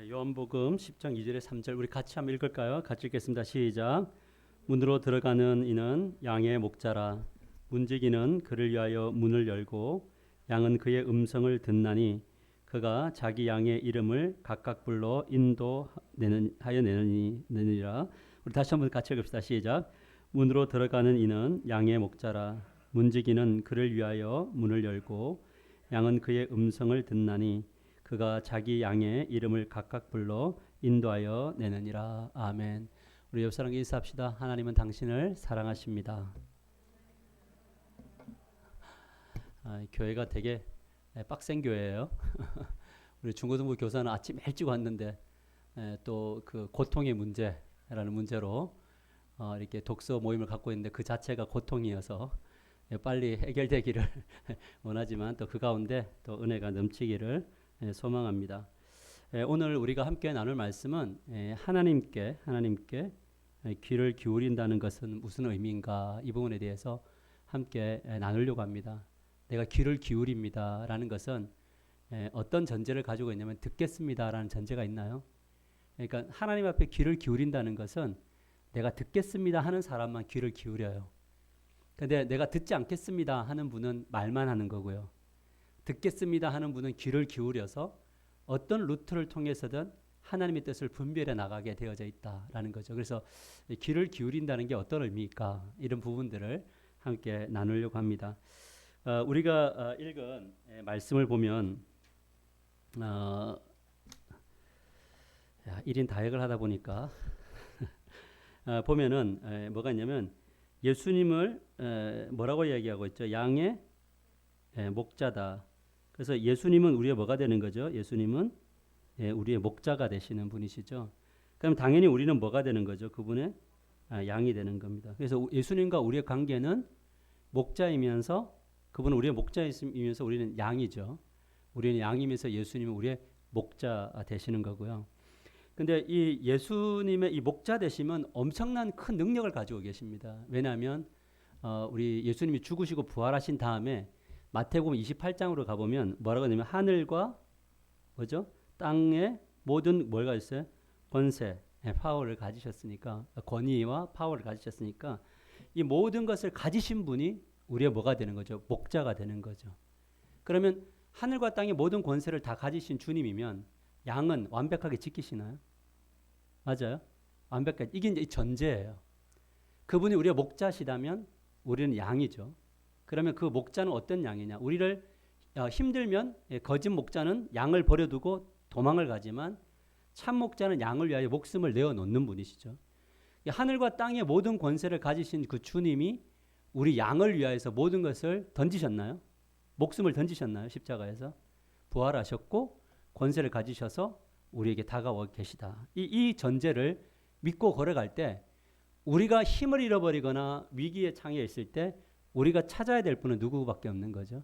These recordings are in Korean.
요한복음 10장 2절에 3절 우리 같이 한번 읽을까요? 같이 읽겠습니다. 시작. 문으로 들어가는 이는 양의 목자라. 문지기는 그를 위하여 문을 열고 양은 그의 음성을 듣나니 그가 자기 양의 이름을 각각 불러 인도하여 내느니라. 우리 다시 한번 같이 읽읍시다. 시작. 문으로 들어가는 이는 양의 목자라. 문지기는 그를 위하여 문을 열고 양은 그의 음성을 듣나니 그가 자기 양의 이름을 각각 불러 인도하여 내느니라. 아멘. 우리 옆 사람과 인사합시다. 하나님은 당신을 사랑하십니다. 교회가 되게 빡센 교회예요. 우리 중고등부 교사는 아침 일찍 왔는데 또 그 고통의 문제라는 문제로 이렇게 독서 모임을 갖고 있는데 그 자체가 고통이어서 빨리 해결되기를 원하지만 또 그 가운데 또 은혜가 넘치기를 소망합니다. 오늘 우리가 함께 나눌 말씀은 하나님께 귀를 기울인다는 것은 무슨 의미인가, 이 부분에 대해서 함께 나누려고 합니다. 내가 귀를 기울입니다 라는 것은 어떤 전제를 가지고 있냐면 듣겠습니다 라는 전제가 있나요? 그러니까 하나님 앞에 귀를 기울인다는 것은 내가 듣겠습니다 하는 사람만 귀를 기울여요. 근데 내가 듣지 않겠습니다 하는 분은 말만 하는 거고요. 듣겠습니다 하는 분은 귀를 기울여서 어떤 루트를 통해서든 하나님의 뜻을 분별해 나가게 되어져 있다라는 거죠. 그래서 귀를 기울인다는 게 어떤 의미일까, 이런 부분들을 함께 나누려고 합니다. 우리가 읽은 말씀을 보면 1인 다역을 하다 보니까 보면은 뭐가 있냐면 예수님을 뭐라고 이야기하고 있죠? 양의 목자다. 그래서 예수님은 우리의 뭐가 되는 거죠? 예수님은 우리의 목자가 되시는 분이시죠. 그럼 당연히 우리는 뭐가 되는 거죠? 그분의 양이 되는 겁니다. 그래서 예수님과 우리의 관계는 목자이면서, 그분은 우리의 목자이면서 우리는 양이죠. 우리는 양이면서 예수님은 우리의 목자 되시는 거고요. 근데 이 예수님의 이 목자 되심은 엄청난 큰 능력을 가지고 계십니다. 왜냐하면 우리 예수님이 죽으시고 부활하신 다음에 마태복음 28장으로 가보면 뭐라고 하냐면 하늘과 뭐죠? 땅의 모든 뭘가 있어요? 권세, 파워를 가지셨으니까, 권위와 파워를 가지셨으니까 이 모든 것을 가지신 분이 우리의 뭐가 되는 거죠? 목자가 되는 거죠. 그러면 하늘과 땅의 모든 권세를 다 가지신 주님이면 양은 완벽하게 지키시나요? 맞아요? 완벽하게. 이게 이제 전제예요. 그분이 우리의 목자시다면 우리는 양이죠. 그러면 그 목자는 어떤 양이냐? 우리를 힘들면 거짓 목자는 양을 버려두고 도망을 가지만 참 목자는 양을 위하여 목숨을 내어놓는 분이시죠. 하늘과 땅의 모든 권세를 가지신 그 주님이 우리 양을 위하여서 모든 것을 던지셨나요? 목숨을 던지셨나요? 십자가에서 부활하셨고 권세를 가지셔서 우리에게 다가와 계시다. 이 전제를 믿고 걸어갈 때 우리가 힘을 잃어버리거나 위기에 처해 있을 때 우리가 찾아야 될 분은 누구밖에 없는 거죠?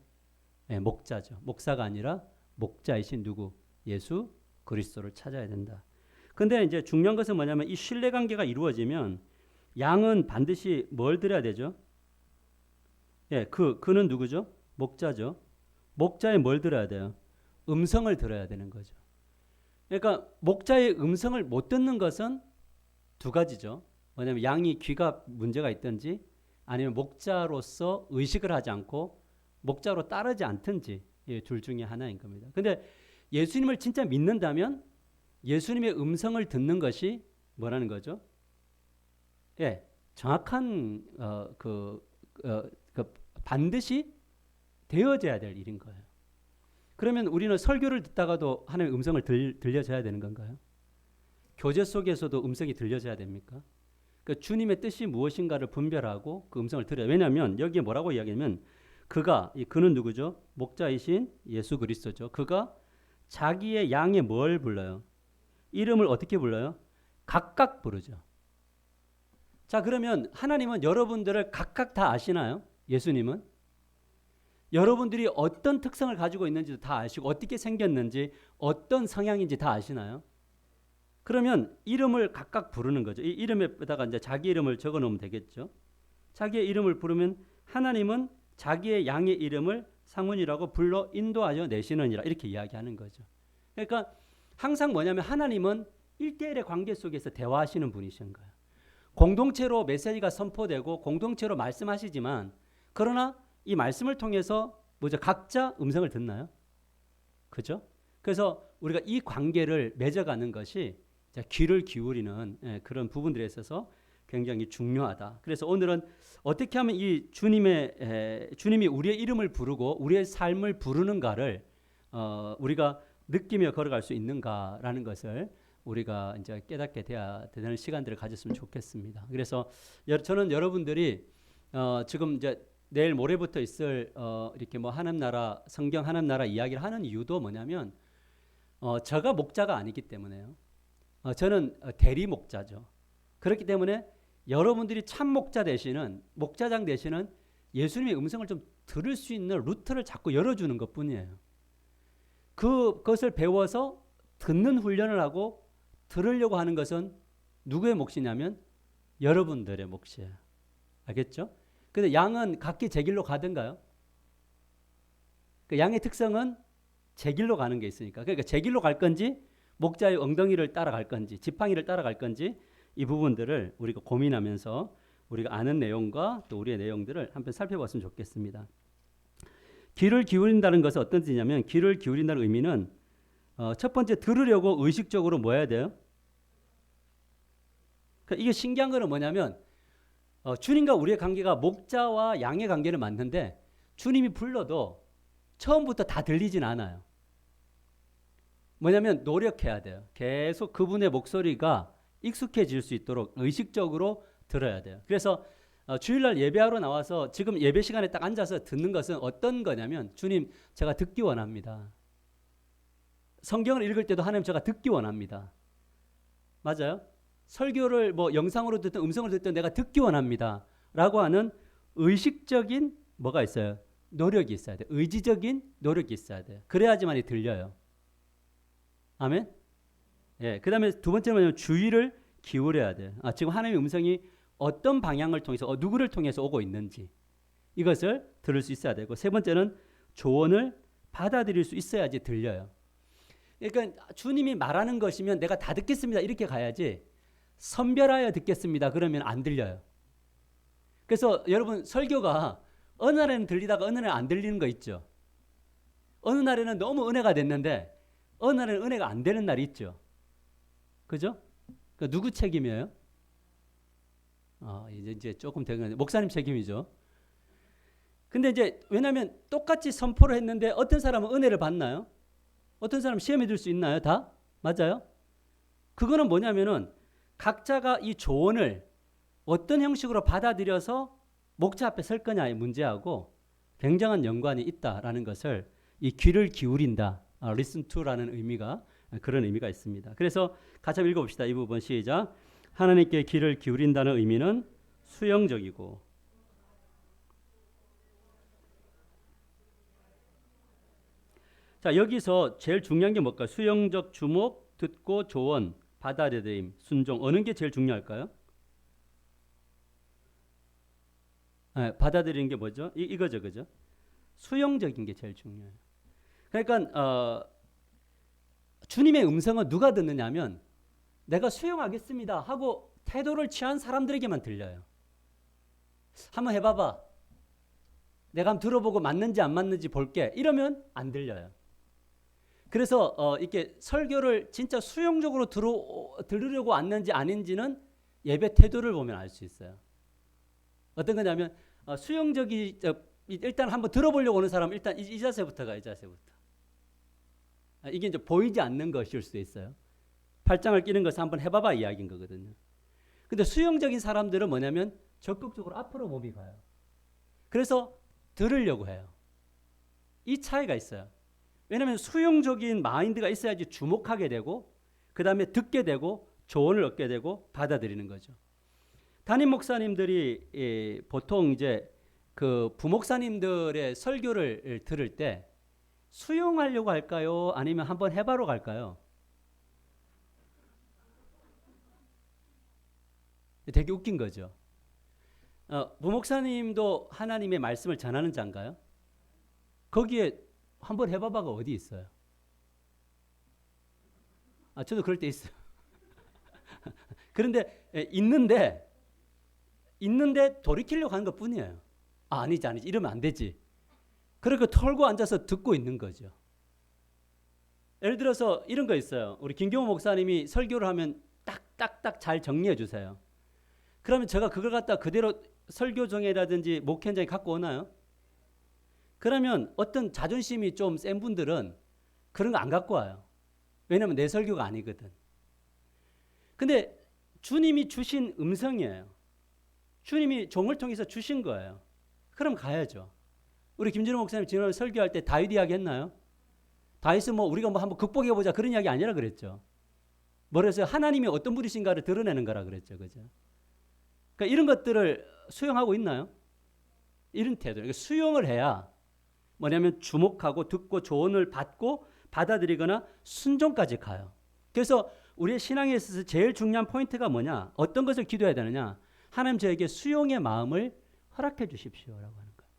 목자죠. 목사가 아니라 목자이신 누구? 예수 그리스도를 찾아야 된다. 근데 이제 중요한 것은 뭐냐면 이 신뢰 관계가 이루어지면 양은 반드시 뭘 드려야 되죠? 그는 누구죠? 목자죠. 목자에 뭘 들어야 돼요? 음성을 들어야 되는 거죠. 그러니까 목자의 음성을 못 듣는 것은 두 가지죠. 뭐냐면 양이 귀가 문제가 있든지 아니면 목자로서 의식을 하지 않고 목자로 따르지 않든지, 둘 중에 하나인 겁니다. 근데 예수님을 진짜 믿는다면 예수님의 음성을 듣는 것이 뭐라는 거죠? 정확한 반드시 되어져야 될 일인 거예요. 그러면 우리는 설교를 듣다가도 하나님의 음성을 들려줘야 되는 건가요? 교제 속에서도 음성이 들려져야 됩니까? 그러니까 주님의 뜻이 무엇인가를 분별하고 그 음성을 들어요. 왜냐하면 여기에 뭐라고 이야기하면 그는 누구죠? 목자이신 예수 그리스도죠. 그가 자기의 양에 뭘 불러요? 이름을 어떻게 불러요? 각각 부르죠. 자, 그러면 하나님은 여러분들을 각각 다 아시나요? 예수님은? 여러분들이 어떤 특성을 가지고 있는지도 다 아시고 어떻게 생겼는지 어떤 성향인지 다 아시나요? 그러면 이름을 각각 부르는 거죠. 이 이름에다가 이제 자기 이름을 적어 놓으면 되겠죠. 자기의 이름을 부르면 하나님은 자기의 양의 이름을 상훈이라고 불러 인도하여 내시느니라, 이렇게 이야기하는 거죠. 그러니까 항상 뭐냐면 하나님은 1대1의 관계 속에서 대화하시는 분이신 거예요. 공동체로 메시지가 선포되고 공동체로 말씀하시지만 그러나 이 말씀을 통해서 뭐죠? 각자 음성을 듣나요? 그죠? 그래서 우리가 이 관계를 맺어가는 것이 귀를 기울이는 그런 부분들에 있어서 굉장히 중요하다. 그래서 오늘은 어떻게 하면 이 주님이 우리의 이름을 부르고 우리의 삶을 부르는가를 우리가 느끼며 걸어갈 수 있는가라는 것을 우리가 이제 깨닫게 돼야 되는 시간들을 가졌으면 좋겠습니다. 그래서 저는 여러분들이 지금 이제 내일 모레부터 있을 이렇게 뭐 하나님 나라 성경 하나님 나라 이야기를 하는 이유도 뭐냐면 제가 목자가 아니기 때문에요. 저는 대리 목자죠. 그렇기 때문에 여러분들이 참 목자 되시는 목자장 되시는 예수님의 음성을 좀 들을 수 있는 루트를 자꾸 열어주는 것뿐이에요. 그것을 배워서 듣는 훈련을 하고 들으려고 하는 것은 누구의 몫이냐면 여러분들의 몫이에요. 알겠죠? 근데 양은 각기 제 길로 가든가요? 그 양의 특성은 제 길로 가는 게 있으니까. 그러니까 제 길로 갈 건지 목자의 엉덩이를 따라갈 건지 지팡이를 따라갈 건지 이 부분들을 우리가 고민하면서 우리가 아는 내용과 또 우리의 내용들을 한번 살펴봤으면 좋겠습니다. 귀를 기울인다는 것은 어떤 뜻이냐면 귀를 기울인다는 의미는 첫 번째 들으려고 의식적으로 뭐 해야 돼요? 그러니까 이게 신기한 거는 뭐냐면 주님과 우리의 관계가 목자와 양의 관계를 맞는데 주님이 불러도 처음부터 다 들리진 않아요. 뭐냐면 노력해야 돼요. 계속 그분의 목소리가 익숙해질 수 있도록 의식적으로 들어야 돼요. 그래서 주일날 예배하러 나와서 지금 예배 시간에 딱 앉아서 듣는 것은 어떤 거냐면 주님 제가 듣기 원합니다. 성경을 읽을 때도 하나님 제가 듣기 원합니다. 맞아요? 설교를 뭐 영상으로 듣든 음성으로 듣든 내가 듣기 원합니다. 라고 하는 의식적인 뭐가 있어요? 노력이 있어야 돼요. 의지적인 노력이 있어야 돼요. 그래야지만이 들려요. 아멘? 예, 그 다음에 두 번째는 뭐냐면 주의를 기울여야 돼요. 지금 하나님의 음성이 어떤 방향을 통해서 누구를 통해서 오고 있는지 이것을 들을 수 있어야 되고 세 번째는 조언을 받아들일 수 있어야지 들려요. 그러니까 주님이 말하는 것이면 내가 다 듣겠습니다 이렇게 가야지 선별하여 듣겠습니다 그러면 안 들려요. 그래서 여러분 설교가 어느 날에는 들리다가 어느 날에는 안 들리는 거 있죠. 어느 날에는 너무 은혜가 됐는데 어느 날에는 은혜가 안 되는 날이 있죠. 그죠? 그러니까 누구 책임이에요? 이제 조금 되는 목사님 책임이죠. 근데 이제 왜냐하면 똑같이 선포를 했는데 어떤 사람은 은혜를 받나요? 어떤 사람은 시험에 들 수 있나요? 다? 맞아요? 그거는 뭐냐면은 각자가 이 조언을 어떤 형식으로 받아들여서 목자 앞에 설 거냐의 문제하고 굉장한 연관이 있다라는 것을 이 귀를 기울인다, listen to라는 의미가 그런 의미가 있습니다. 그래서 같이 한번 읽어봅시다. 이 부분 시작. 하나님께 귀를 기울인다는 의미는 수용적이고 자 여기서 제일 중요한 게 뭘까요? 수용적 주목, 듣고 조언, 받아들임, 순종 어느 게 제일 중요할까요? 받아들이는 게 뭐죠? 이거죠, 그죠? 수용적인 게 제일 중요해요. 그러니까 주님의 음성은 누가 듣느냐면 내가 수용하겠습니다 하고 태도를 취한 사람들에게만 들려요. 한번 해봐봐. 내가 한번 들어보고 맞는지 안 맞는지 볼게. 이러면 안 들려요. 그래서 이렇게 설교를 진짜 수용적으로 들으려고 왔는지 아닌지는 예배 태도를 보면 알 수 있어요. 어떤 거냐면 수용적이 일단 한번 들어보려고 오는 사람은 일단 이 자세부터가 이 자세부터. 이게 이제 보이지 않는 것일 수도 있어요. 팔짱을 끼는 것을 한번 해봐봐 이야기인 거거든요. 근데 수용적인 사람들은 뭐냐면 적극적으로 앞으로 몸이 가요. 그래서 들으려고 해요. 이 차이가 있어요. 왜냐하면 수용적인 마인드가 있어야지 주목하게 되고 그 다음에 듣게 되고 조언을 얻게 되고 받아들이는 거죠. 담임 목사님들이 보통 이제 그 부목사님들의 설교를 들을 때 수용하려고 할까요? 아니면 한번 해봐로 갈까요? 되게 웃긴 거죠. 부목사님도 하나님의 말씀을 전하는 자인가요? 거기에 한번 해봐봐가 어디 있어요? 저도 그럴 때 있어요. 그런데 있는데 돌이키려고 하는 것뿐이에요. 아니지 이러면 안 되지. 그러니까 털고 앉아서 듣고 있는 거죠. 예를 들어서 이런 거 있어요. 우리 김경호 목사님이 설교를 하면 딱딱딱 잘 정리해 주세요. 그러면 제가 그걸 갖다 그대로 설교정이라든지 목회 현장에 갖고 오나요? 그러면 어떤 자존심이 좀 센 분들은 그런 거 안 갖고 와요. 왜냐하면 내 설교가 아니거든. 근데 주님이 주신 음성이에요. 주님이 종을 통해서 주신 거예요. 그럼 가야죠. 우리 김준호 목사님 지난번에 설교할 때 다윗 이야기 했나요? 다윗은 우리가 한번 극복해보자 그런 이야기 아니라 그랬죠. 뭐래서 하나님이 어떤 분이신가를 드러내는 거라 그랬죠. 그죠? 그러니까 이런 것들을 수용하고 있나요? 이런 태도. 그러니까 수용을 해야 뭐냐면 주목하고 듣고 조언을 받고 받아들이거나 순종까지 가요. 그래서 우리의 신앙에 있어서 제일 중요한 포인트가 뭐냐? 어떤 것을 기도해야 되느냐? 하나님 저에게 수용의 마음을 허락해 주십시오라고 하는 거예요.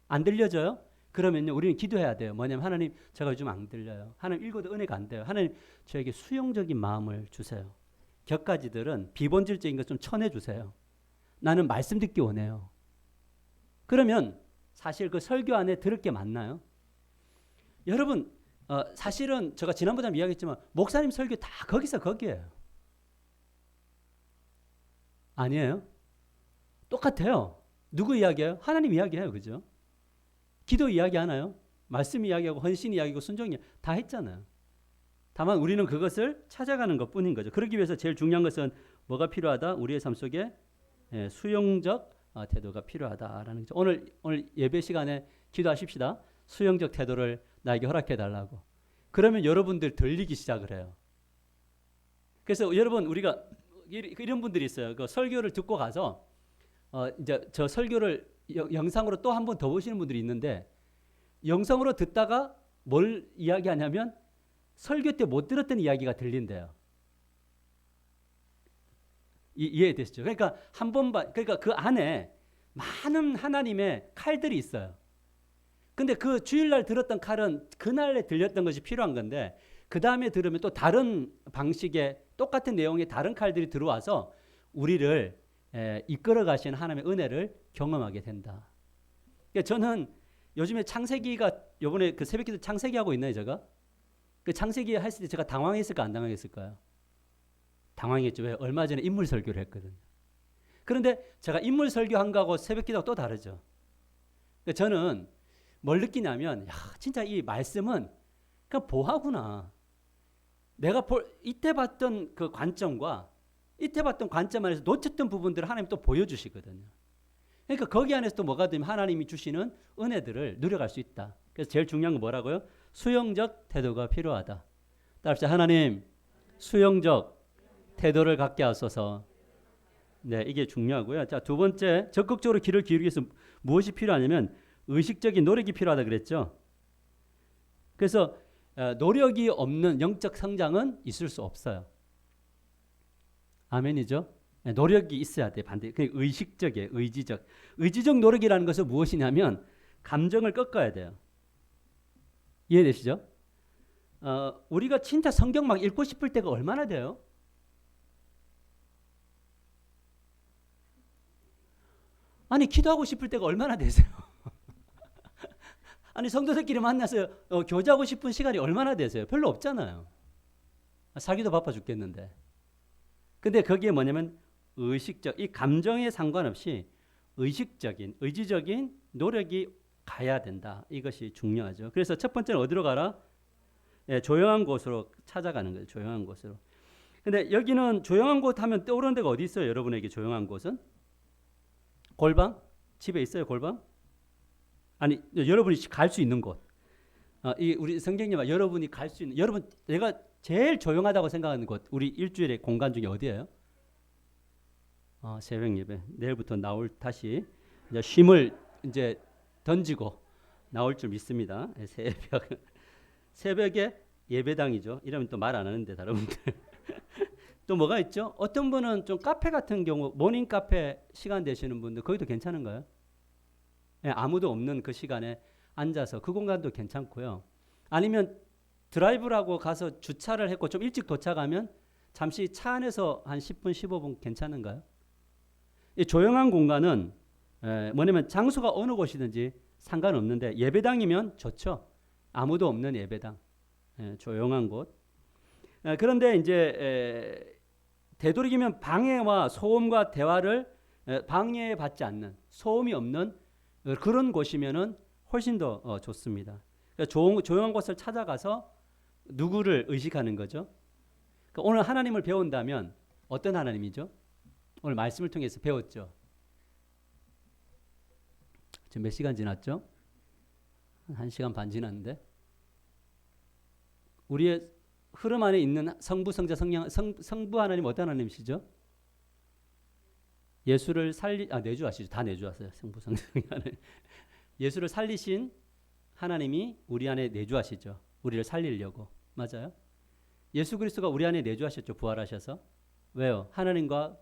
안 들려져요? 그러면요 우리는 기도해야 돼요. 뭐냐면 하나님 제가 요즘 안 들려요. 하나님 읽어도 은혜가 안 돼요. 하나님 저에게 수용적인 마음을 주세요. 격가지들은 비본질적인 것 좀 쳐내 주세요. 나는 말씀 듣기 원해요. 그러면 사실 그 설교 안에 들을 게 많나요? 여러분 사실은 제가 지난번에 이야기했지만 목사님 설교 다 거기에요. 아니에요? 똑같아요. 누구 이야기해요? 하나님 이야기해요. 그죠? 기도 이야기하나요? 말씀 이야기하고 헌신 이야기하고 순종 이야기 다 했잖아요. 다만 우리는 그것을 찾아가는 것뿐인 거죠. 그러기 위해서 제일 중요한 것은 뭐가 필요하다? 우리의 삶 속에 수용적 태도가 필요하다라는 거죠. 오늘 예배 시간에 기도하십시다. 수용적 태도를 나에게 허락해 달라고. 그러면 여러분들 들리기 시작을 해요. 그래서 여러분 우리가 이런 분들이 있어요. 그 설교를 듣고 가서 이제 저 설교를 영상으로 또 한 번 더 보시는 분들이 있는데 영상으로 듣다가 뭘 이야기하냐면 설교 때 못 들었던 이야기가 들린대요. 이해되시죠? 그러니까 그러니까 그 안에 많은 하나님의 칼들이 있어요. 근데 그 주일날 들었던 칼은 그날에 들렸던 것이 필요한 건데 그 다음에 들으면 또 다른 방식의 똑같은 내용의 다른 칼들이 들어와서 우리를 이끌어 가신 하나님의 은혜를 경험하게 된다. 그러니까 저는 요즘에 창세기가 요번에 그 새벽기도 창세기 하고 있나요, 제가? 그 창세기 했을 때 제가 당황했을까 안 당황했을까요? 당황했죠. 왜? 얼마 전에 인물 설교를 했거든요. 그런데 제가 인물 설교한 거하고 새벽기도하고 또 다르죠. 그러니까 저는 뭘 느끼냐면 진짜 이 말씀은 그냥 보하구나. 내가 이때 봤던 그 관점과 이때 봤던 관점 안에서 놓쳤던 부분들을 하나님 또 보여주시거든요. 그러니까 거기 안에서 또 뭐가 되면 하나님이 주시는 은혜들을 누려갈 수 있다. 그래서 제일 중요한 건 뭐라고요? 수용적 태도가 필요하다. 따라합시다. 하나님 수용적 태도를 갖게 하소서. 네, 이게 중요하고요. 자, 두 번째 적극적으로 귀를 기울이기 위해서 무엇이 필요하냐면 의식적인 노력이 필요하다 그랬죠. 그래서 노력이 없는 영적 성장은 있을 수 없어요. 아멘이죠? 노력이 있어야 돼. 반대. 그러니까 의식적이에요. 의지적. 의지적 노력이라는 것은 무엇이냐면 감정을 꺾어야 돼요. 이해되시죠? 우리가 진짜 성경 막 읽고 싶을 때가 얼마나 돼요? 아니 기도하고 싶을 때가 얼마나 되세요? 아니 성도들끼리 만나서 교제하고 싶은 시간이 얼마나 되세요? 별로 없잖아요. 살기도 바빠 죽겠는데. 근데 거기에 뭐냐면 의식적, 이 감정에 상관없이 의식적인, 의지적인 노력이 가야 된다. 이것이 중요하죠. 그래서 첫 번째는 어디로 가라? 조용한 곳으로 찾아가는 거예요. 조용한 곳으로. 근데 여기는 조용한 곳 하면 떠오르는 데가 어디 있어요? 여러분에게 조용한 곳은? 골방? 집에 있어요, 골방? 아니, 여러분이 갈 수 있는 곳. 우리 성경님아, 여러분이 갈 수 있는, 여러분, 내가 제일 조용하다고 생각하는 곳, 우리 일주일의 공간 중에 어디예요? 새벽 예배. 내일부터 다시 이제 쉼을 이제 던지고 나올 줄 믿습니다. 새벽에 예배당이죠. 이러면 또 말 안 하는데, 다른 분들. 또 뭐가 있죠? 어떤 분은 좀 카페 같은 경우 모닝 카페 시간 되시는 분들 거기도 괜찮은가요? 아무도 없는 그 시간에 앉아서 그 공간도 괜찮고요. 아니면 드라이브라고 가서 주차를 했고 좀 일찍 도착하면 잠시 차 안에서 한 10분, 15분 괜찮은가요? 이 조용한 공간은 뭐냐면 장소가 어느 곳이든지 상관없는데 예배당이면 좋죠. 아무도 없는 예배당, 조용한 곳. 그런데 이제 되도록이면 방해와 소음과 대화를 방해받지 않는 소음이 없는 그런 곳이면은 훨씬 더 좋습니다. 그러니까 조용한 곳을 찾아가서 누구를 의식하는 거죠? 그러니까 오늘 하나님을 배운다면 어떤 하나님이죠? 오늘 말씀을 통해서 배웠죠. 지금 몇 시간 지났죠? 1시간 반 지났는데 우리의 흐름 안에 있는 성부, 성자, 성부 하나님 어떤 하나님이시죠? 예수를 내주하시죠. 다 내주하세요. 성부, 성자, 하나님. 예수를 살리신 하나님이 우리 안에 내주하시죠. 우리를 살리려고. 맞아요? 예수 그리스도가 우리 안에 내주하셨죠. 부활하셔서. 왜요? 하나님과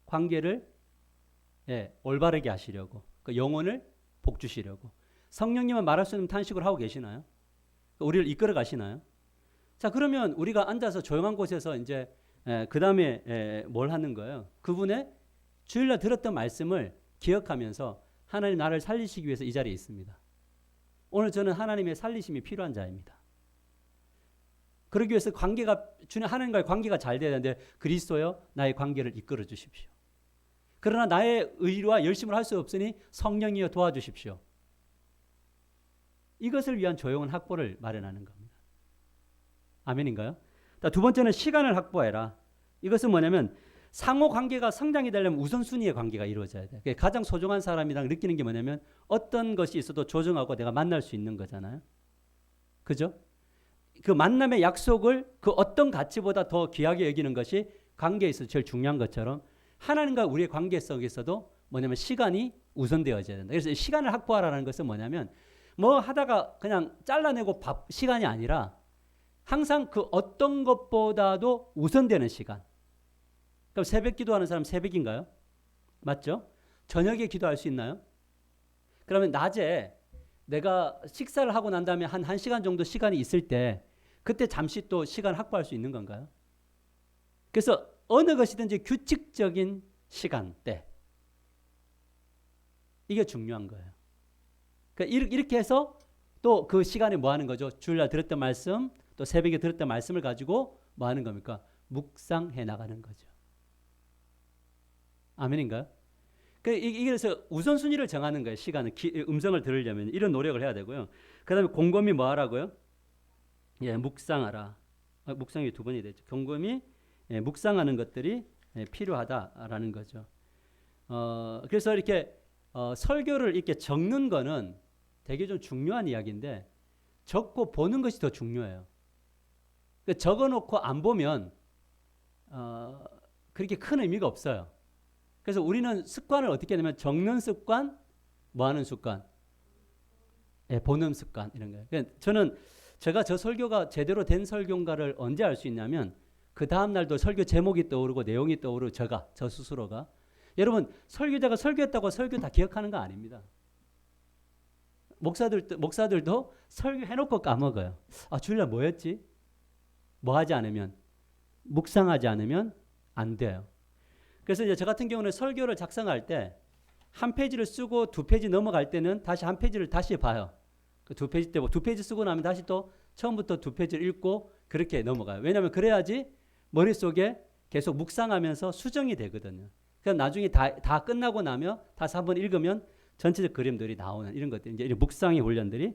관계를 올바르게 하시려고. 그 영혼을 복주시려고. 성령님은 말할 수 없는 탄식을 하고 계시나요? 우리를 이끌어 가시나요? 자, 그러면 우리가 앉아서 조용한 곳에서 이제 그 다음에 뭘 하는 거예요? 그분의 주일날 들었던 말씀을 기억하면서 하나님 나를 살리시기 위해서 이 자리에 있습니다. 오늘 저는 하나님의 살리심이 필요한 자입니다. 그러기 위해서 주님 하나님과의 관계가 잘 돼야 되는데 그리스도여 나의 관계를 이끌어 주십시오. 그러나 나의 의와 열심을 할 수 없으니 성령이여 도와주십시오. 이것을 위한 조용한 확보를 마련하는 겁니다. 아멘인가요? 두 번째는 시간을 확보해라. 이것은 뭐냐면 상호 관계가 성장이 되려면 우선순위의 관계가 이루어져야 돼. 가장 소중한 사람이랑 느끼는 게 뭐냐면 어떤 것이 있어도 조정하고 내가 만날 수 있는 거잖아요. 그죠? 그 만남의 약속을 그 어떤 가치보다 더 귀하게 여기는 것이 관계에 있어서 제일 중요한 것처럼 하나님과 우리의 관계 속에서도 뭐냐면 시간이 우선되어져야 된다. 그래서 시간을 확보하라는 것은 뭐냐면 뭐 하다가 그냥 잘라내고 시간이 아니라 항상 그 어떤 것보다도 우선되는 시간. 그럼 새벽 기도하는 사람 새벽인가요? 맞죠? 저녁에 기도할 수 있나요? 그러면 낮에 내가 식사를 하고 난 다음에 한 1시간 정도 시간이 있을 때 그때 잠시 또 시간 확보할 수 있는 건가요? 그래서 어느 것이든지 규칙적인 시간대. 이게 중요한 거예요. 그러니까 이렇게 해서 또 그 시간에 뭐 하는 거죠? 주일날 들었던 말씀, 또 새벽에 들었던 말씀을 가지고 뭐 하는 겁니까? 묵상해 나가는 거죠. 아멘인가요? 그래서 우선순위를 정하는 거예요. 시간은 음성을 들으려면 이런 노력을 해야 되고요. 그 다음에 곰곰이 뭐 하라고요? 묵상하라. 묵상이 두 번이 되죠. 곰곰이 묵상하는 것들이 필요하다라는 거죠. 그래서 이렇게 설교를 이렇게 적는 거는 되게 좀 중요한 이야기인데 적고 보는 것이 더 중요해요. 그러니까 적어놓고 안 보면 그렇게 큰 의미가 없어요. 그래서 우리는 습관을 어떻게 하냐면 적는 습관, 뭐 하는 습관? 보는 습관 이런 거예요. 그러니까 제가 저 설교가 제대로 된 설교인가를 언제 알 수 있냐면 그 다음 날도 설교 제목이 떠오르고 내용이 떠오르고 저 스스로가 여러분 설교자가 설교했다고 설교 다 기억하는 거 아닙니다. 목사들도 설교해놓고 까먹어요. 주일날 뭐였지? 뭐 하지 않으면 묵상하지 않으면 안 돼요. 그래서 이제 저 같은 경우는 설교를 작성할 때 한 페이지를 쓰고 2페이지 넘어갈 때는 다시 한 페이지를 다시 봐요. 그 2페이지 때 2페이지 쓰고 나면 다시 또 처음부터 2페이지를 읽고 그렇게 넘어가요. 왜냐하면 그래야지 머릿속에 계속 묵상하면서 수정이 되거든요. 그럼 나중에 다 끝나고 나면 다시 한번 읽으면 전체적 그림들이 나오는 이런 것들, 이제 이런 묵상의 훈련들이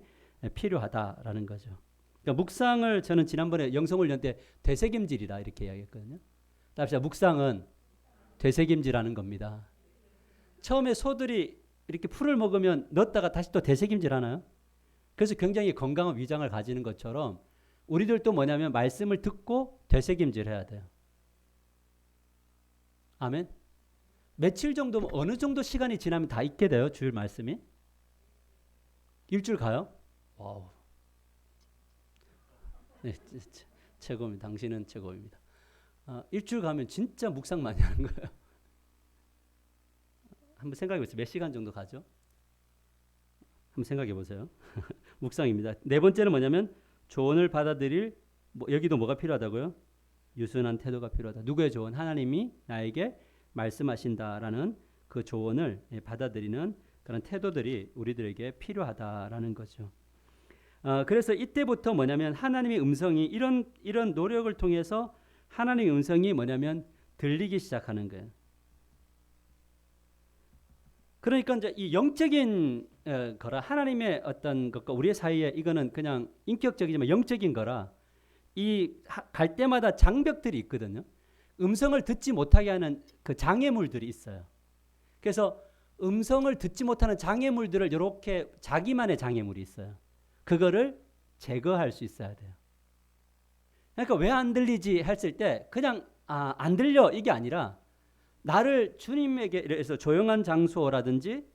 필요하다라는 거죠. 그러니까 묵상을 저는 지난번에 영성훈련 때 되새김질이다 이렇게 이야기했거든요. 답시다. 묵상은 되새김질하는 겁니다. 처음에 소들이 이렇게 풀을 먹으면 넣었다가 다시 또 되새김질 하나요? 그래서 굉장히 건강한 위장을 가지는 것처럼 우리들도 뭐냐면 말씀을 듣고 되새김질 해야 돼요. 아멘. 며칠 정도 어느 정도 시간이 지나면 다 읽게 돼요. 주일 말씀이. 일주일 가요? 와우. 네, 최고입니다. 당신은 최고입니다. 일주일 가면 진짜 묵상 많이 하는 거예요. 한번 생각해 보세요. 몇 시간 정도 가죠? 한번 생각해 보세요. 묵상입니다. 네 번째는 뭐냐면 조언을 받아들일 여기도 뭐가 필요하다고요? 유순한 태도가 필요하다. 누구의 조언? 하나님이 나에게 말씀하신다라는 그 조언을 받아들이는 그런 태도들이 우리들에게 필요하다라는 거죠. 그래서 이때부터 뭐냐면 하나님의 음성이 이런 노력을 통해서 하나님의 음성이 뭐냐면 들리기 시작하는 거예요. 그러니까 이제 이 영적인 거라 하나님의 어떤 것과 우리의 사이에 이거는 그냥 인격적이지만 영적인 거라 이 갈 때마다 장벽들이 있거든요. 음성을 듣지 못하게 하는 그 장애물들이 있어요. 그래서 음성을 듣지 못하는 장애물들을 이렇게 자기만의 장애물이 있어요. 그거를 제거할 수 있어야 돼요. 그러니까 왜 안 들리지 했을 때 그냥 안 들려 이게 아니라 나를 주님에게서 조용한 장소라든지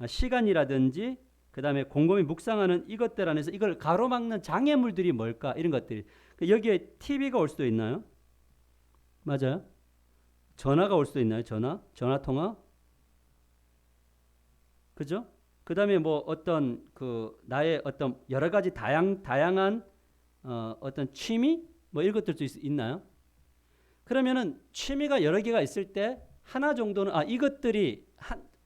시간이라든지 그다음에 곰곰이 묵상하는 이것들 안에서 이걸 가로막는 장애물들이 뭘까 이런 것들이 여기에 TV가 올 수도 있나요? 맞아요. 전화가 올 수도 있나요? 전화 통화. 그죠? 그다음에 뭐 어떤 그 나의 어떤 여러 가지 다양한 어떤 취미 뭐 이런 것들도 있나요? 그러면은 취미가 여러 개가 있을 때 하나 정도는 이것들이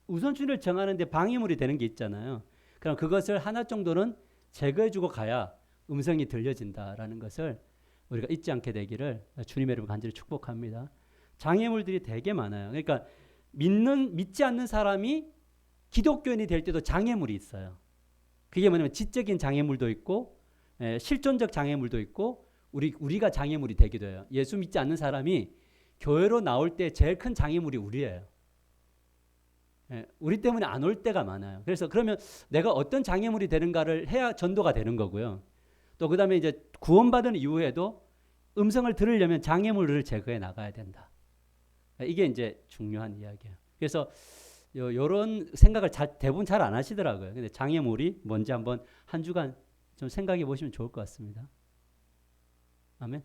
우선순위를 정하는데 방해물이 되는 게 있잖아요. 그럼 그것을 하나 정도는 제거해주고 가야 음성이 들려진다라는 것을 우리가 잊지 않게 되기를 주님의 이름으로 간절히 축복합니다. 장애물들이 되게 많아요. 그러니까 믿지 않는 사람이 기독교인이 될 때도 장애물이 있어요. 그게 뭐냐면 지적인 장애물도 있고 실존적 장애물도 있고 우리가 장애물이 되기도 해요. 예수 믿지 않는 사람이 교회로 나올 때 제일 큰 장애물이 우리예요. 우리 때문에 안 올 때가 많아요. 그래서 그러면 내가 어떤 장애물이 되는가를 해야 전도가 되는 거고요. 또 그다음에 이제 구원받은 이후에도 음성을 들으려면 장애물을 제거해 나가야 된다. 이게 이제 중요한 이야기예요. 그래서 이런 생각을 대부분 잘 안 하시더라고요. 근데 장애물이 뭔지 한번 한 주간 좀 생각해 보시면 좋을 것 같습니다. 아멘.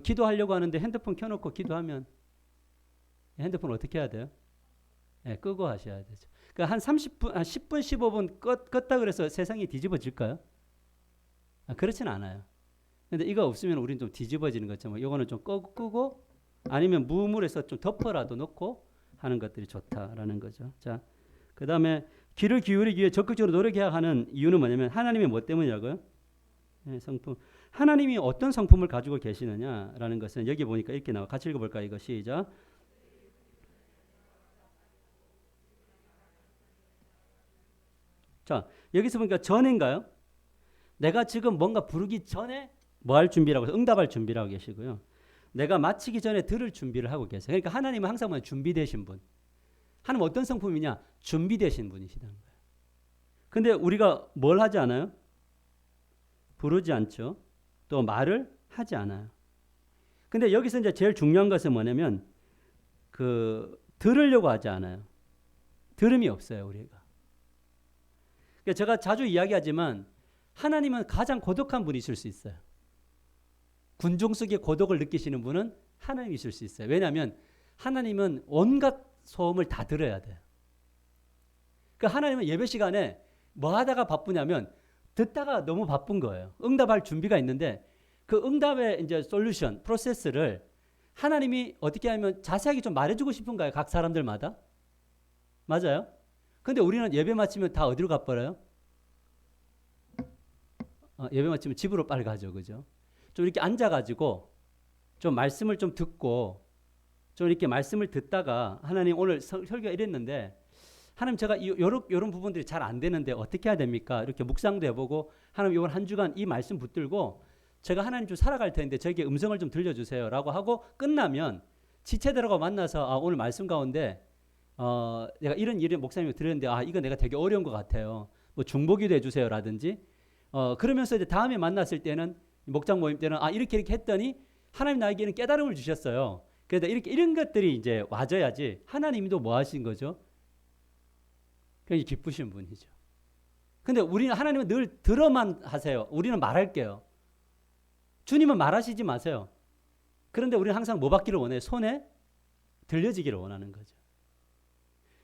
기도하려고 하는데 핸드폰 켜놓고 기도하면 핸드폰 어떻게 해야 돼요? 끄고 하셔야 되죠. 그러니까 한 30분, 한 10분, 15분 껐다 그래서 세상이 뒤집어질까요? 그렇진 않아요. 근데 이거 없으면 우리는 좀 뒤집어지는 것처럼 이거는 좀 끄고 아니면 무물에서 좀 덮어라도 놓고 하는 것들이 좋다라는 거죠. 자, 그 다음에 귀를 기울이기 위해 적극적으로 노력해야 하는 이유는 뭐냐면 하나님의 뭐 때문이라고요? 성품. 하나님이 어떤 성품을 가지고 계시느냐라는 것은 여기 보니까 이렇게 나와. 같이 읽어볼까요? 이거 시작. 자, 여기서 보니까 전인가요? 내가 지금 뭔가 부르기 전에 뭐 할 준비라고 해서 응답할 준비를 하고 계시고요. 내가 마치기 전에 들을 준비를 하고 계세요. 그러니까 하나님은 항상 준비되신 분. 하나님 어떤 성품이냐? 준비되신 분이시다는 거예요. 근데 우리가 뭘 하지 않아요? 부르지 않죠. 또 말을 하지 않아요. 근데 여기서 이제 제일 중요한 것은 뭐냐면 들으려고 하지 않아요. 들음이 없어요, 우리가. 그러니까 제가 자주 이야기하지만 하나님은 가장 고독한 분이실 수 있어요. 군중 속의 고독을 느끼시는 분은 하나님이실 수 있어요. 왜냐하면 하나님은 온갖 소음을 다 들어야 돼요. 그러니까 하나님은 예배 시간에 뭐 하다가 바쁘냐면 듣다가 너무 바쁜 거예요. 응답할 준비가 있는데 그 응답의 이제 솔루션, 프로세스를 하나님이 어떻게 하면 자세하게 좀 말해주고 싶은가요? 각 사람들마다? 맞아요? 근데 우리는 예배 마치면 다 어디로 가버려요? 예배 마치면 집으로 빨리 가죠. 그죠? 좀 이렇게 앉아가지고 좀 말씀을 좀 듣고 좀 이렇게 말씀을 듣다가 하나님 오늘 설교가 이랬는데 하나님 제가 이런 부분들이 잘 안 되는데 어떻게 해야 됩니까? 이렇게 묵상도 해보고 하나님 이번 한 주간 이 말씀 붙들고 제가 하나님 좀 살아갈 텐데 저에게 음성을 좀 들려주세요 라고 하고 끝나면 지체들하고 만나서 오늘 말씀 가운데 내가 이런 목사님이 들었는데 이거 내가 되게 어려운 것 같아요. 뭐 중보기도 해주세요 라든지 그러면서 이제 다음에 만났을 때는 목장 모임 때는 이렇게 했더니 하나님 나에게는 깨달음을 주셨어요. 그래서 이런 것들이 이제 와줘야지 하나님도 뭐 하신 거죠? 굉장히 기쁘신 분이죠. 근데 우리는 하나님은 늘 들어만 하세요. 우리는 말할게요. 주님은 말하시지 마세요. 그런데 우리는 항상 뭐 받기를 원해요? 손에 들려지기를 원하는 거죠.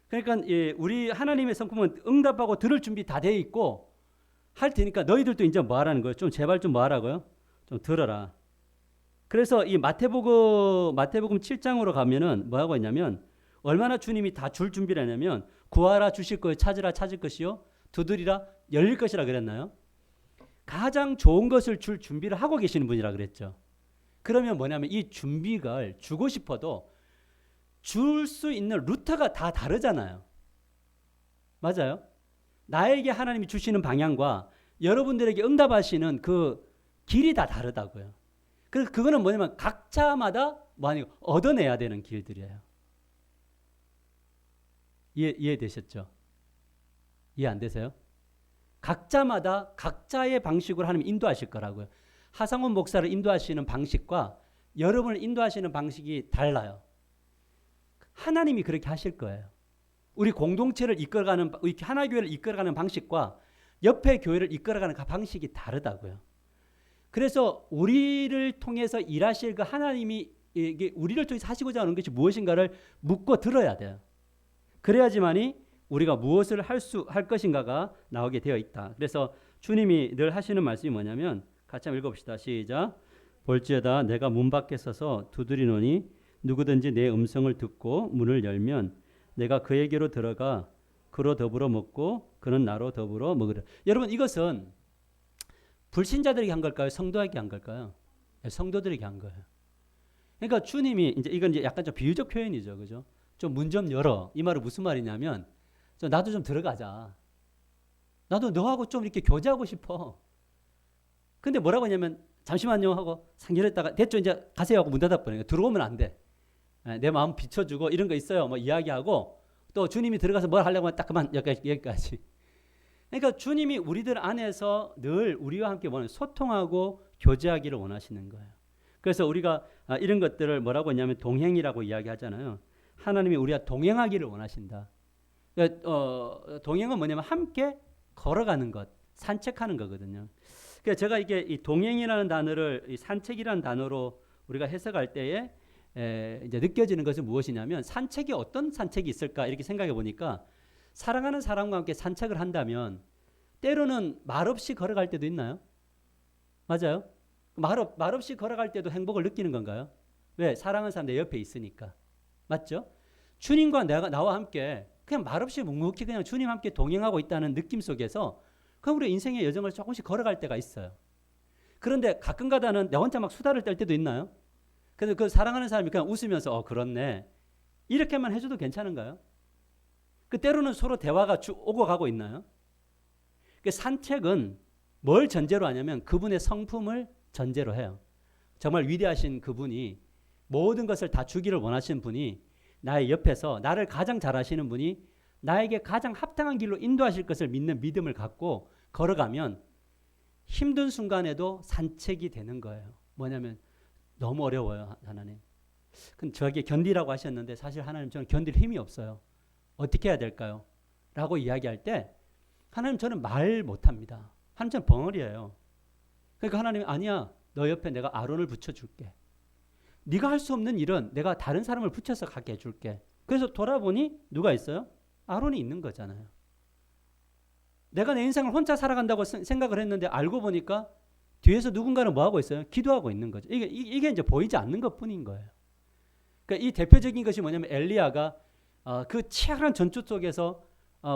그러니까 우리 하나님의 성품은 응답하고 들을 준비 다 돼 있고 할 테니까 너희들도 이제 뭐 하라는 거예요? 좀 제발 좀 뭐 하라고요? 좀 들어라. 그래서 이 마태복음 7장으로 가면은 뭐 하고 있냐면 얼마나 주님이 다 줄 준비를 하냐면 구하라 주실 거요 찾으라 찾을 것이요 두드리라 열릴 것이라 그랬나요? 가장 좋은 것을 줄 준비를 하고 계시는 분이라 그랬죠. 그러면 뭐냐면 이 준비를 주고 싶어도 줄 수 있는 루트가 다 다르잖아요. 맞아요? 나에게 하나님이 주시는 방향과 여러분들에게 응답하시는 그 길이 다 다르다고요. 그래서 그거는 뭐냐면 각자마다 얻어내야 되는 길들이에요. 이해되셨죠? 이해 안 되세요? 각자마다 각자의 방식으로 하나님 인도하실 거라고요. 하상훈 목사를 인도하시는 방식과 여러분을 인도하시는 방식이 달라요. 하나님이 그렇게 하실 거예요. 우리 공동체를 이끌어가는, 우리 하나교회를 이끌어가는 방식과 옆에 교회를 이끌어가는 그 방식이 다르다고요. 그래서 우리를 통해서 일하실 그 하나님이 이게 우리를 통해서 하시고자 하는 것이 무엇인가를 묻고 들어야 돼요. 그래야지만이 우리가 무엇을 할 것인가가 나오게 되어 있다. 그래서 주님이 늘 하시는 말씀이 뭐냐면 같이 한번 읽어봅시다. 시작. 볼지어다 내가 문 밖에 서서 두드리노니 누구든지 내 음성을 듣고 문을 열면 내가 그에게로 들어가 그로 더불어 먹고 그는 나로 더불어 먹으리라. 여러분 이것은 불신자들에게 한 걸까요? 성도에게 한 걸까요? 성도들에게 한 거예요. 그러니까 주님이 이건 약간 좀 비유적 표현이죠, 그죠? 좀 문 좀 열어. 이 말은 무슨 말이냐면 나도 좀 들어가자. 나도 너하고 좀 이렇게 교제하고 싶어. 근데 뭐라고 하냐면 잠시만요 하고 상렬했다가 됐죠 이제 가세요 하고 문 닫아버려요. 들어오면 안 돼. 내 마음 비춰주고 이런 거 있어요. 뭐 이야기하고 또 주님이 들어가서 뭘 하려고 하면 딱 그만 여기까지. 그러니까 주님이 우리들 안에서 늘 우리와 함께 소통하고 교제하기를 원하시는 거예요. 그래서 우리가 이런 것들을 뭐라고 하냐면 동행이라고 이야기하잖아요. 하나님이 우리와 동행하기를 원하신다. 그러니까 동행은 뭐냐면 함께 걸어가는 것, 산책하는 거거든요. 그러니까 제가 이게 이 동행이라는 단어를 이 산책이라는 단어로 우리가 해석할 때에 이제 느껴지는 것은 무엇이냐면 산책이 어떤 산책이 있을까 이렇게 생각해 보니까 사랑하는 사람과 함께 산책을 한다면 때로는 말없이 걸어갈 때도 있나요? 맞아요? 말 없이 걸어갈 때도 행복을 느끼는 건가요? 왜? 사랑하는 사람 내 옆에 있으니까. 맞죠? 주님과 나와 함께 그냥 말없이 묵묵히 그냥 주님 함께 동행하고 있다는 느낌 속에서 그럼 우리 인생의 여정을 조금씩 걸어갈 때가 있어요. 그런데 가끔 가다는 내 혼자 막 수다를 떨 때도 있나요? 그래서 그 사랑하는 사람이 그냥 웃으면서 그렇네. 이렇게만 해줘도 괜찮은가요? 그 때로는 서로 대화가 오고 가고 있나요? 그 산책은 뭘 전제로 하냐면 그분의 성품을 전제로 해요. 정말 위대하신 그분이 모든 것을 다 주기를 원하시는 분이 나의 옆에서 나를 가장 잘 아시는 분이 나에게 가장 합당한 길로 인도하실 것을 믿는 믿음을 갖고 걸어가면 힘든 순간에도 산책이 되는 거예요. 뭐냐면 너무 어려워요, 하나님. 근데 저에게 견디라고 하셨는데 사실 하나님 저는 견딜 힘이 없어요. 어떻게 해야 될까요? 라고 이야기할 때 하나님 저는 말 못합니다. 하나님 저는 벙어리예요. 그러니까 하나님이 아니야. 너 옆에 내가 아론을 붙여줄게. 네가 할 수 없는 일은 내가 다른 사람을 붙여서 가게 해줄게. 그래서 돌아보니 누가 있어요? 아론이 있는 거잖아요. 내가 내 인생을 혼자 살아간다고 생각을 했는데 알고 보니까 뒤에서 누군가는 뭐 하고 있어요? 기도하고 있는 거죠. 이게 이제 보이지 않는 것뿐인 거예요. 그러니까 이 대표적인 것이 뭐냐면 엘리야가 그 치열한 전투 속에서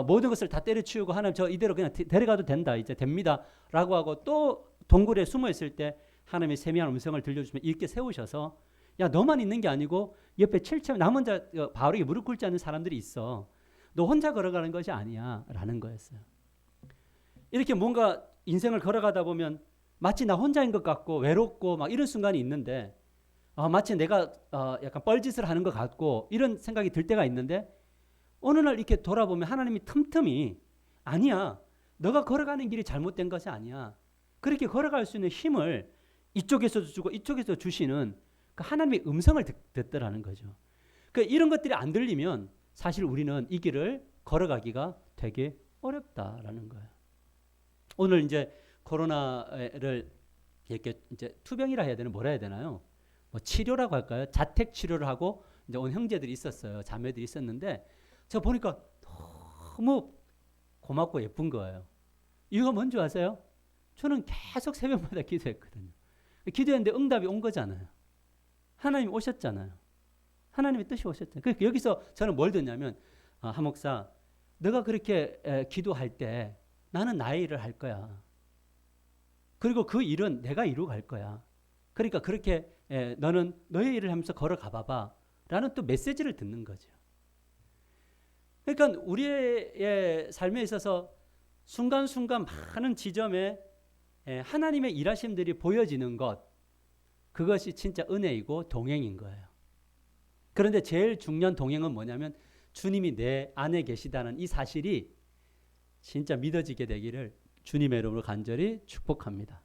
모든 것을 다 때려치우고 하나님 저 이대로 그냥 데려가도 된다 이제 됩니다라고 하고 또 동굴에 숨어 있을 때 하나님의 세미한 음성을 들려주시면 이렇게 세우셔서 야 너만 있는 게 아니고 옆에 7천 나 혼자 바울에게 무릎 꿇지 않는 사람들이 있어. 너 혼자 걸어가는 것이 아니야 라는 거였어요. 이렇게 뭔가 인생을 걸어가다 보면 마치 나 혼자인 것 같고 외롭고 막 이런 순간이 있는데 마치 내가 약간 뻘짓을 하는 것 같고 이런 생각이 들 때가 있는데 어느 날 이렇게 돌아보면 하나님이 틈틈이 아니야. 너가 걸어가는 길이 잘못된 것이 아니야. 그렇게 걸어갈 수 있는 힘을 이쪽에서도 주고 이쪽에서 주시는 그 하나님의 음성을 듣더라는 거죠. 그러니까 이런 것들이 안 들리면 사실 우리는 이 길을 걸어가기가 되게 어렵다라는 거예요. 오늘 이제 코로나를 이렇게 이제 투병이라 해야 되나 뭐라 해야 되나요? 뭐 치료라고 할까요? 자택 치료를 하고 이제 온 형제들이 있었어요. 자매들이 있었는데 저 보니까 너무 고맙고 예쁜 거예요. 이유가 뭔지 아세요? 저는 계속 새벽마다 기도했거든요. 기도했는데 응답이 온 거잖아요. 하나님 오셨잖아요. 하나님의 뜻이 오셨잖아요. 그러니까 여기서 저는 뭘 듣냐면 한 목사, 너가 그렇게 기도할 때 나는 나의 일을 할 거야. 그리고 그 일은 내가 이루고 갈 거야. 그러니까 그렇게 너는 너의 일을 하면서 걸어가 봐봐 라는 또 메시지를 듣는 거죠. 그러니까 우리의 삶에 있어서 순간순간 많은 지점에 하나님의 일하심들이 보여지는 것, 그것이 진짜 은혜이고 동행인 거예요. 그런데 제일 중요한 동행은 뭐냐면 주님이 내 안에 계시다는 이 사실이 진짜 믿어지게 되기를 주님의 이름으로 간절히 축복합니다.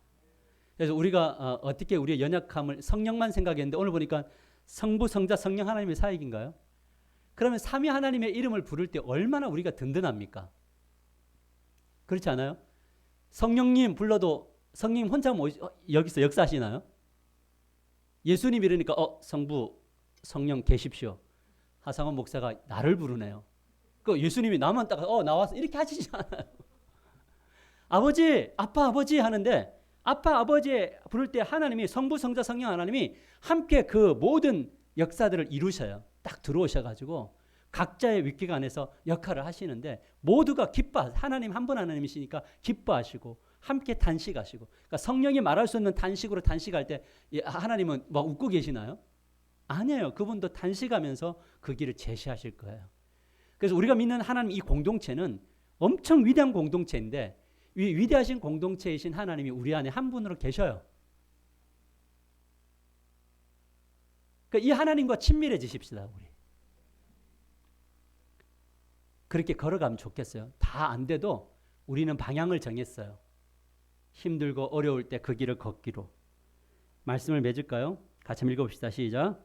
그래서 우리가 어떻게 우리의 연약함을 성령만 생각했는데 오늘 보니까 성부, 성자, 성령 하나님의 사역인가요? 그러면 삼위 하나님의 이름을 부를 때 얼마나 우리가 든든합니까? 그렇지 않아요? 성령님 불러도 성령 혼자 여기서 역사하시나요? 예수님 이러니까 성부, 성령 계십시오. 하상원 목사가 나를 부르네요. 그 예수님이 나만 딱 나와서 이렇게 하시지 않아요. 아버지, 아빠, 아버지 하는데 아빠, 아버지 부를 때 하나님이 성부, 성자, 성령 하나님이 함께 그 모든 역사들을 이루셔요. 딱 들어오셔가지고 각자의 위기가 안에서 역할을 하시는데 모두가 하나님 한 분 하나님이시니까 기뻐하시고 함께 단식하시고, 그러니까 성령이 말할 수 없는 단식으로 단식할 때 하나님은 막 웃고 계시나요? 아니에요. 그분도 단식하면서 그 길을 제시하실 거예요. 그래서 우리가 믿는 하나님 이 공동체는 엄청 위대한 공동체인데 위대하신 공동체이신 하나님이 우리 안에 한 분으로 계셔요. 그러니까 이 하나님과 친밀해지십시다. 우리 그렇게 걸어가면 좋겠어요. 다 안 돼도 우리는 방향을 정했어요. 힘들고 어려울 때 그 길을 걷기로. 말씀을 맺을까요? 같이 읽어봅시다. 시작.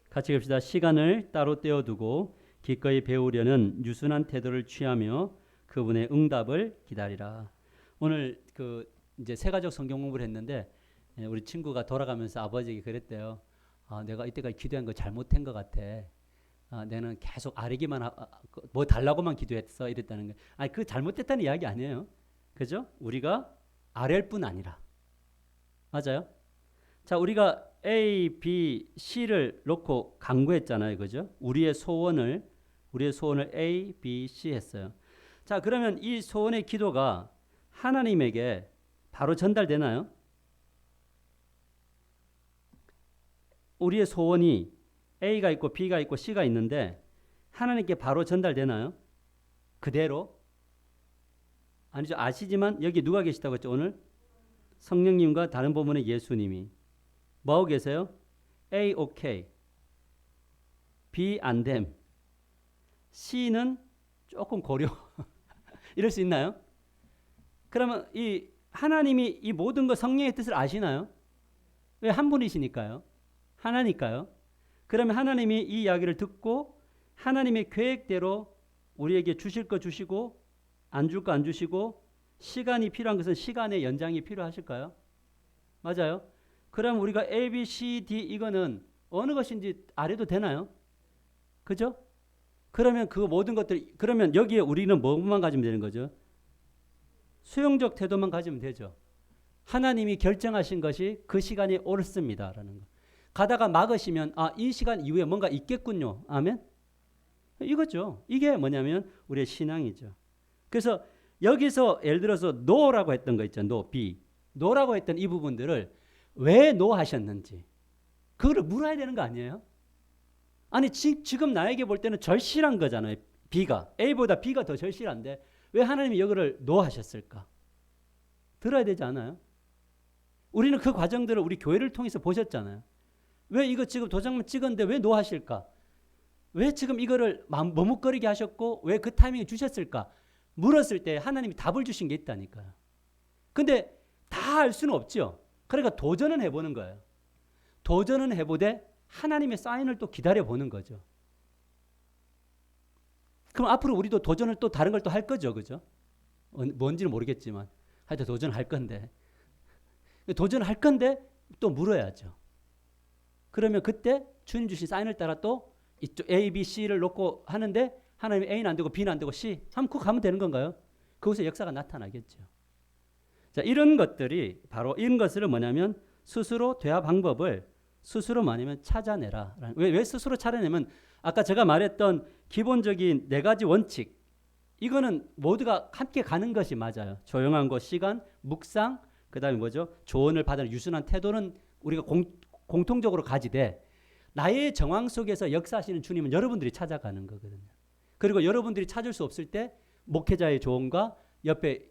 같이 읽읍시다. 시간을 따로 떼어두고 기꺼이 배우려는 유순한 태도를 취하며 그분의 응답을 기다리라. 오늘 이제 세가족 성경 공부를 했는데 우리 친구가 돌아가면서 아버지에게 그랬대요. 내가 이때까지 기도한 거 잘못한 것 같아. 내는 계속 아뢰기만 뭐 달라고만 기도했어 이랬다는 거예요. 아니 그 잘못됐다는 이야기 아니에요. 그죠? 우리가 아뢰일 뿐 아니라. 맞아요? 자, 우리가 A, B, C를 놓고 강구했잖아요. 그죠? 우리의 소원을 A, B, C 했어요. 자, 그러면 이 소원의 기도가 하나님에게 바로 전달되나요? 우리의 소원이 A가 있고 B가 있고 C가 있는데 하나님께 바로 전달되나요? 그대로? 아니죠. 아시지만 여기 누가 계시다고 했죠? 오늘 성령님과 다른 부분의 예수님이 뭐하고 계세요? A 오케이, B 안됨, C는 조금 고려. 이럴 수 있나요? 그러면 이 하나님이 이 모든 것 성령의 뜻을 아시나요? 왜 한 분이시니까요. 하나니까요. 그러면 하나님이 이 이야기를 듣고 하나님의 계획대로 우리에게 주실 거 주시고 안 줄 거 안 주시고 시간이 필요한 것은 시간의 연장이 필요하실까요? 맞아요. 그럼 우리가 A, B, C, D 이거는 어느 것인지 알아도 되나요? 그죠? 그러면 그 모든 것들, 그러면 여기에 우리는 뭐만 가지면 되는 거죠? 수용적 태도만 가지면 되죠. 하나님이 결정하신 것이 그 시간이 옳습니다라는 거. 가다가 막으시면 이 시간 이후에 뭔가 있겠군요. 아멘? 이거죠. 이게 뭐냐면 우리의 신앙이죠. 그래서 여기서 예를 들어서 no라고 했던 거 있죠. no, B. no라고 했던 이 부분들을 왜 no 하셨는지 그거를 물어야 되는 거 아니에요? 아니 지금 나에게 볼 때는 절실한 거잖아요. B가 A보다 B가 더 절실한데 왜 하나님이 이거를 no 하셨을까? 들어야 되지 않아요? 우리는 그 과정들을 우리 교회를 통해서 보셨잖아요. 왜 이거 지금 도장만 찍었는데 왜 no 하실까? 왜 지금 이거를 머뭇거리게 하셨고 왜 그 타이밍에 주셨을까? 물었을 때 하나님이 답을 주신 게 있다니까요. 근데 다 알 수는 없죠. 그러니까 도전은 해보는 거예요. 도전은 해보되 하나님의 사인을 또 기다려보는 거죠. 그럼 앞으로 우리도 도전을 또 다른 걸 또 할 거죠. 그죠? 뭔지는 모르겠지만 하여튼 도전할 건데 도전할 건데 또 물어야죠. 그러면 그때 주님 주신 사인을 따라 또 이쪽 A, B, C를 놓고 하는데 하나님이 A는 안 되고 B는 안 되고 C 하면 그거 가면 되는 건가요? 그곳에 역사가 나타나겠죠. 자, 이런 것들이 바로 이런 것을 뭐냐면 스스로 대화 방법을 스스로 뭐냐면 찾아내라. 왜 스스로 찾아내면 아까 제가 말했던 기본적인 4가지 원칙 이거는 모두가 함께 가는 것이 맞아요. 조용한 것, 시간, 묵상, 그 다음에 뭐죠? 조언을 받는 유순한 태도는 우리가 공통적으로 가지되 나의 정황 속에서 역사하시는 주님은 여러분들이 찾아가는 거거든요. 그리고 여러분들이 찾을 수 없을 때 목회자의 조언과 옆에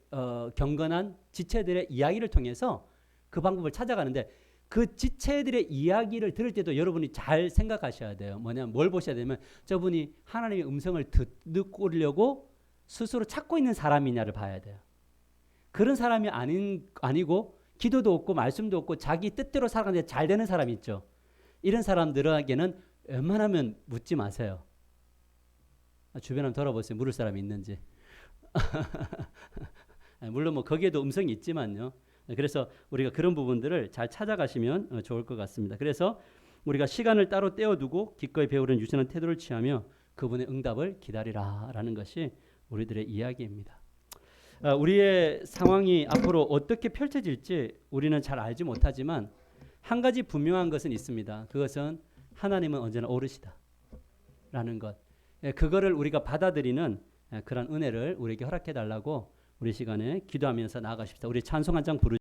경건한 지체들의 이야기를 통해서 그 방법을 찾아가는데 그 지체들의 이야기를 들을 때도 여러분이 잘 생각하셔야 돼요. 뭐냐면 뭘 보셔야 되면 저분이 하나님의 음성을 듣고려고 스스로 찾고 있는 사람이냐를 봐야 돼요. 그런 사람이 아니고 기도도 없고 말씀도 없고 자기 뜻대로 살아가는데 잘 되는 사람이 있죠. 이런 사람들에게는 웬만하면 묻지 마세요. 주변 한번 돌아보세요. 물을 사람이 있는지. 물론 뭐 거기에도 음성이 있지만요. 그래서 우리가 그런 부분들을 잘 찾아가시면 좋을 것 같습니다. 그래서 우리가 시간을 따로 떼어두고 기꺼이 배우려는 유순한 태도를 취하며 그분의 응답을 기다리라라는 것이 우리들의 이야기입니다. 우리의 상황이 앞으로 어떻게 펼쳐질지 우리는 잘 알지 못하지만 한 가지 분명한 것은 있습니다. 그것은 하나님은 언제나 오르시다라는 것. 그거를 우리가 받아들이는 그런 은혜를 우리에게 허락해 달라고 우리 시간에 기도하면서 나아가십시다. 우리 찬송 한 장 부르